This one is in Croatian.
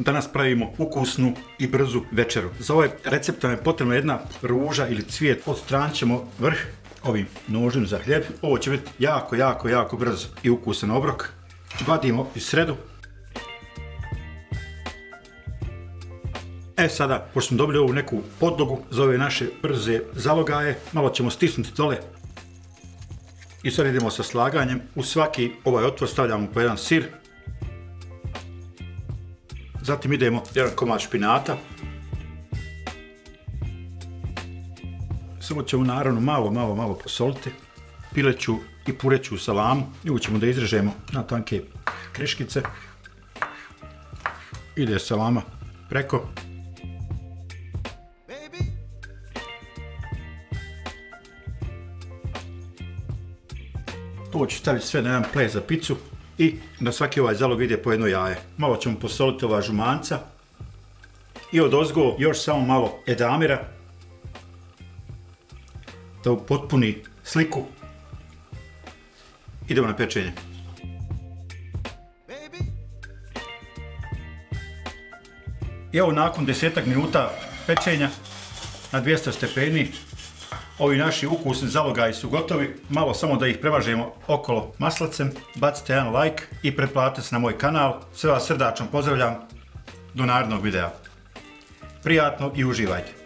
Danas pravimo ukusnu i brzu večeru. Za ovaj recept nam je potrebna jedna ruža ili cvijet. Odstranit ćemo vrh ovim nožem za hljeb. Ovo će biti jako brz i ukusan obrok. Vadimo iz sredu. Sada, pošto smo dobili ovu neku podlogu za ove naše brze zalogaje, malo ćemo stisnuti dole. I sad idemo sa slaganjem. U svaki ovaj otvor stavljamo po jedan sir. Zatim idemo jedan komad špinata. Samo ćemo naravno malo posoliti. Pileću i pureću salamu. Nju ćemo da izrežemo na tanke kriškice. Ide salama preko. To ću staviti sve na jedan ples za picu i na svaki ovaj zalog ide po jedno jaje. Malo ćemo posoliti ova žumanca i odozgo još samo malo edamira da upotpuni sliku. Idemo na pečenje. I evo nakon 10 minuta pečenja na 200 stepeni ovi naši ukusni zalogaji su gotovi. Malo samo da ih prevažemo okolo maslacem. Bacite jedan like i pretplatite se na moj kanal. Sve vas srdačno pozdravljam. Do narednog videa. Prijatno i uživajte.